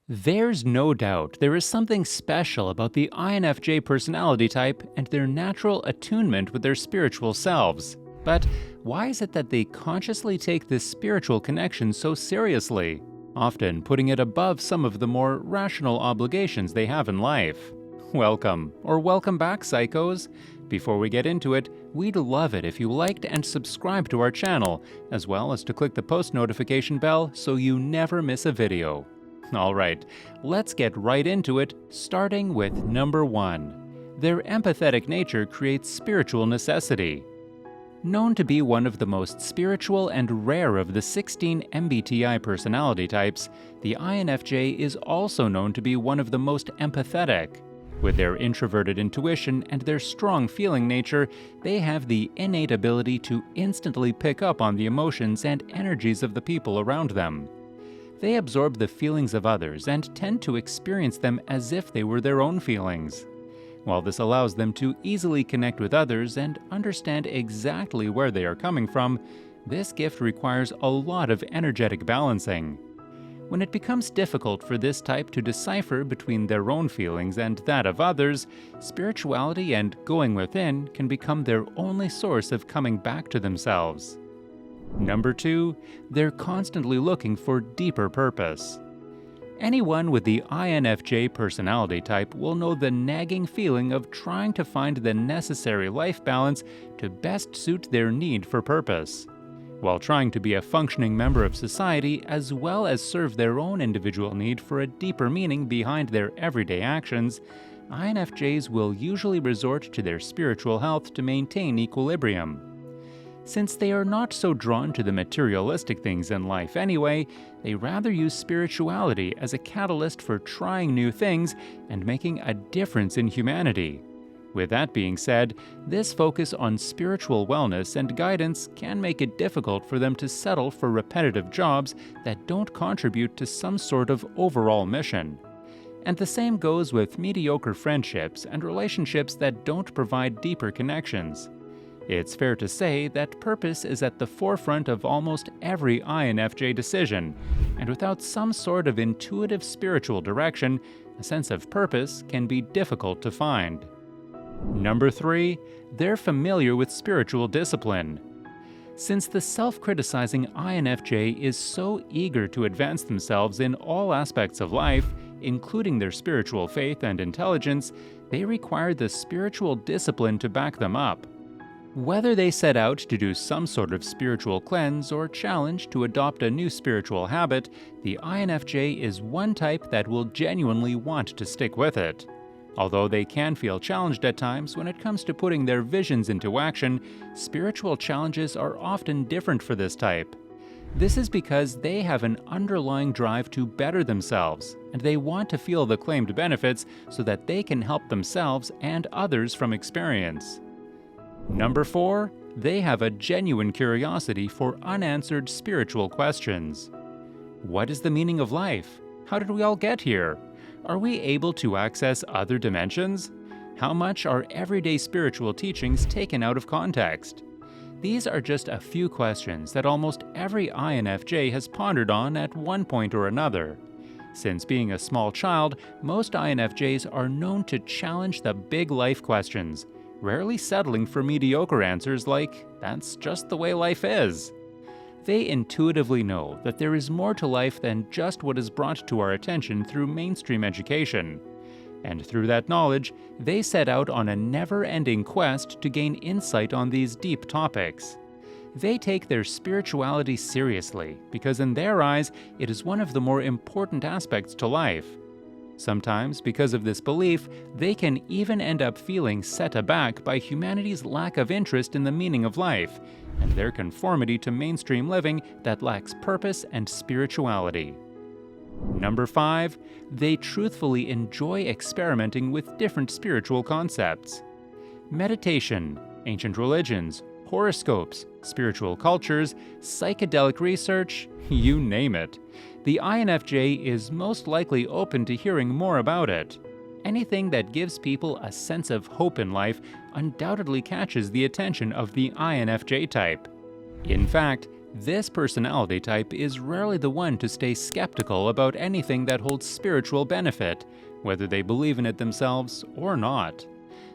There's no doubt there is something special about the INFJ personality type and their natural attunement with their spiritual selves. But why is it that they consciously take this spiritual connection so seriously, often putting it above some of the more rational obligations they have in life? Welcome, or welcome back, psychos! Before we get into it, we'd love it if you liked and subscribed to our channel, as well as to click the post notification bell so you never miss a video. Alright, let's get right into it, starting with number 1. Their empathetic nature creates spiritual necessity. Known to be one of the most spiritual and rare of the 16 MBTI personality types, the INFJ is also known to be one of the most empathetic. With their introverted intuition and their strong feeling nature, they have the innate ability to instantly pick up on the emotions and energies of the people around them. They absorb the feelings of others and tend to experience them as if they were their own feelings. While this allows them to easily connect with others and understand exactly where they are coming from, this gift requires a lot of energetic balancing. When it becomes difficult for this type to decipher between their own feelings and that of others, spirituality and going within can become their only source of coming back to themselves. Number 2, they're constantly looking for deeper purpose. Anyone with the INFJ personality type will know the nagging feeling of trying to find the necessary life balance to best suit their need for purpose. While trying to be a functioning member of society as well as serve their own individual need for a deeper meaning behind their everyday actions, INFJs will usually resort to their spiritual health to maintain equilibrium. Since they are not so drawn to the materialistic things in life anyway, they rather use spirituality as a catalyst for trying new things and making a difference in humanity. With that being said, this focus on spiritual wellness and guidance can make it difficult for them to settle for repetitive jobs that don't contribute to some sort of overall mission. And the same goes with mediocre friendships and relationships that don't provide deeper connections. It's fair to say that purpose is at the forefront of almost every INFJ decision, and without some sort of intuitive spiritual direction, a sense of purpose can be difficult to find. Number 3, they're familiar with spiritual discipline. Since the self-criticizing INFJ is so eager to advance themselves in all aspects of life, including their spiritual faith and intelligence, they require the spiritual discipline to back them up. Whether they set out to do some sort of spiritual cleanse or challenge to adopt a new spiritual habit, the INFJ is one type that will genuinely want to stick with it. Although they can feel challenged at times when it comes to putting their visions into action, spiritual challenges are often different for this type. This is because they have an underlying drive to better themselves, and they want to feel the claimed benefits so that they can help themselves and others from experience. Number 4, they have a genuine curiosity for unanswered spiritual questions. What is the meaning of life? How did we all get here? Are we able to access other dimensions? How much are everyday spiritual teachings taken out of context? These are just a few questions that almost every INFJ has pondered on at one point or another. Since being a small child, most INFJs are known to challenge the big life questions, rarely settling for mediocre answers like, "That's just the way life is." They intuitively know that there is more to life than just what is brought to our attention through mainstream education. And through that knowledge, they set out on a never-ending quest to gain insight on these deep topics. They take their spirituality seriously because in their eyes, it is one of the more important aspects to life. Sometimes, because of this belief, they can even end up feeling set aback by humanity's lack of interest in the meaning of life, and their conformity to mainstream living that lacks purpose and spirituality. Number 5, they truthfully enjoy experimenting with different spiritual concepts. Meditation, ancient religions, horoscopes, spiritual cultures, psychedelic research, you name it. The INFJ is most likely open to hearing more about it. Anything that gives people a sense of hope in life undoubtedly catches the attention of the INFJ type. In fact, This personality type is rarely the one to stay skeptical about anything that holds spiritual benefit, whether they believe in it themselves or not.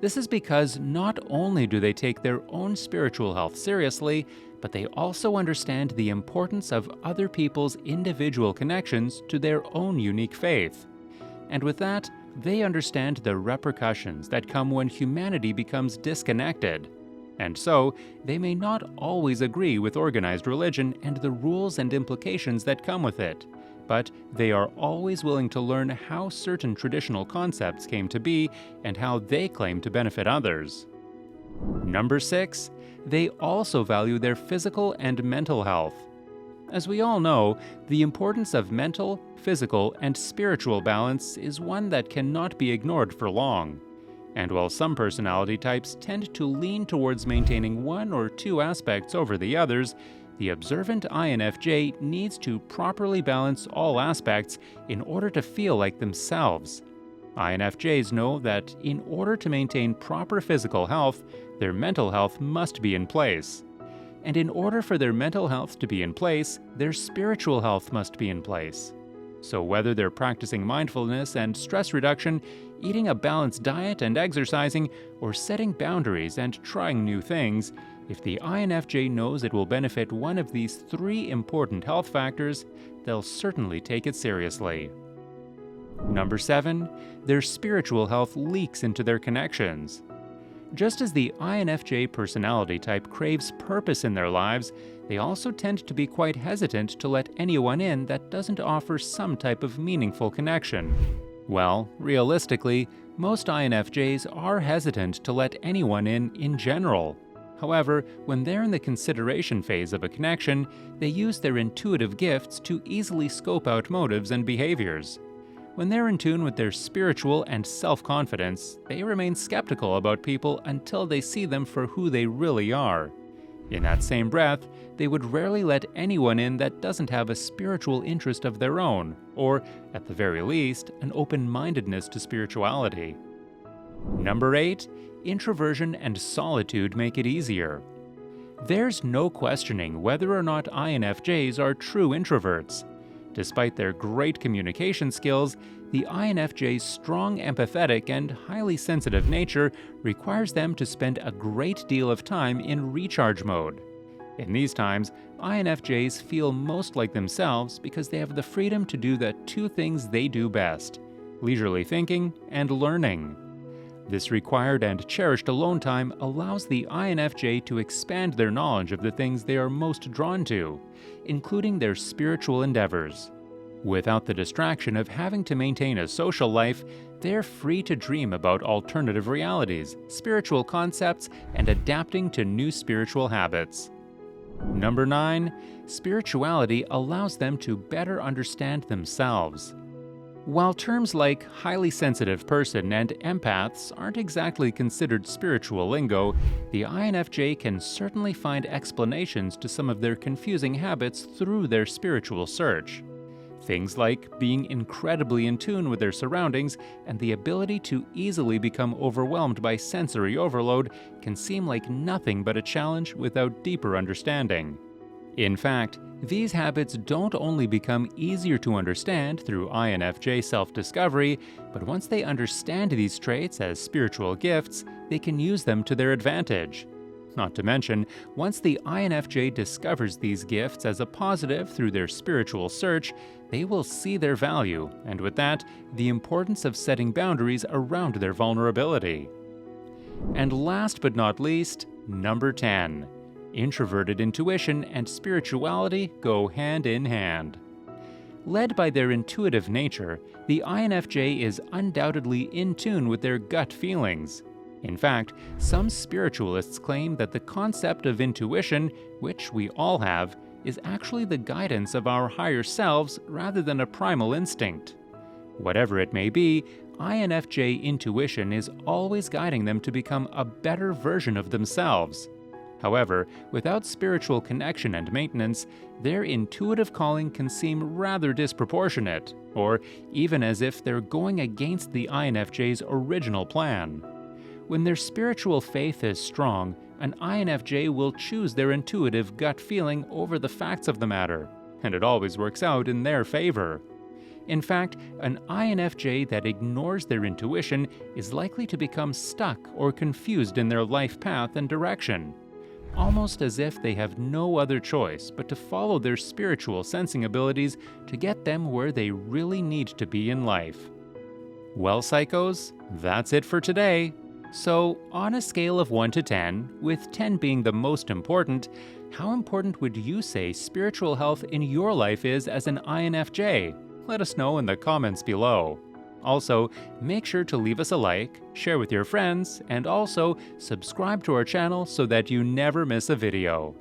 This is because not only do they take their own spiritual health seriously, but they also understand the importance of other people's individual connections to their own unique faith. And with that, they understand the repercussions that come when humanity becomes disconnected. And so, they may not always agree with organized religion and the rules and implications that come with it, but they are always willing to learn how certain traditional concepts came to be and how they claim to benefit others. Number 6. They also value their physical and mental health. As we all know, the importance of mental, physical, and spiritual balance is one that cannot be ignored for long. And while some personality types tend to lean towards maintaining one or two aspects over the others, the observant INFJ needs to properly balance all aspects in order to feel like themselves. INFJs know that in order to maintain proper physical health, their mental health must be in place. And in order for their mental health to be in place, their spiritual health must be in place. So whether they're practicing mindfulness and stress reduction, eating a balanced diet and exercising, or setting boundaries and trying new things, if the INFJ knows it will benefit one of these three important health factors, they'll certainly take it seriously. Number 7. Their spiritual health leaks into their connections. Just as the INFJ personality type craves purpose in their lives, they also tend to be quite hesitant to let anyone in that doesn't offer some type of meaningful connection. Well, realistically, most INFJs are hesitant to let anyone in general. However, when they're in the consideration phase of a connection, they use their intuitive gifts to easily scope out motives and behaviors. When they're in tune with their spiritual and self-confidence, they remain skeptical about people until they see them for who they really are. In that same breath, they would rarely let anyone in that doesn't have a spiritual interest of their own, or, at the very least, an open-mindedness to spirituality. Number 8. Introversion and solitude make it easier. There's no questioning whether or not INFJs are true introverts. Despite their great communication skills, the INFJ's strong empathetic and highly sensitive nature requires them to spend a great deal of time in recharge mode. In these times, INFJs feel most like themselves because they have the freedom to do the two things they do best: leisurely thinking and learning. This required and cherished alone time allows the INFJ to expand their knowledge of the things they are most drawn to, including their spiritual endeavors. Without the distraction of having to maintain a social life, they're free to dream about alternative realities, spiritual concepts, and adapting to new spiritual habits. Number 9. Spirituality allows them to better understand themselves. While terms like highly sensitive person and empaths aren't exactly considered spiritual lingo, the INFJ can certainly find explanations to some of their confusing habits through their spiritual search. Things like being incredibly in tune with their surroundings and the ability to easily become overwhelmed by sensory overload can seem like nothing but a challenge without deeper understanding. In fact, these habits don't only become easier to understand through INFJ self-discovery, but once they understand these traits as spiritual gifts, they can use them to their advantage. Not to mention, once the INFJ discovers these gifts as a positive through their spiritual search, they will see their value, and with that, the importance of setting boundaries around their vulnerability. And last but not least, number 10. Introverted intuition and spirituality go hand in hand. Led by their intuitive nature, the INFJ is undoubtedly in tune with their gut feelings. In fact, some spiritualists claim that the concept of intuition, which we all have, is actually the guidance of our higher selves rather than a primal instinct. Whatever it may be, INFJ intuition is always guiding them to become a better version of themselves. However, without spiritual connection and maintenance, their intuitive calling can seem rather disproportionate, or even as if they're going against the INFJ's original plan. When their spiritual faith is strong, an INFJ will choose their intuitive gut feeling over the facts of the matter, and it always works out in their favor. In fact, an INFJ that ignores their intuition is likely to become stuck or confused in their life path and direction, almost as if they have no other choice but to follow their spiritual sensing abilities to get them where they really need to be in life. Well, psychos, that's it for today. So, on a scale of 1 to 10, with 10 being the most important, how important would you say spiritual health in your life is as an INFJ? Let us know in the comments below. Also, make sure to leave us a like, share with your friends, and also subscribe to our channel so that you never miss a video.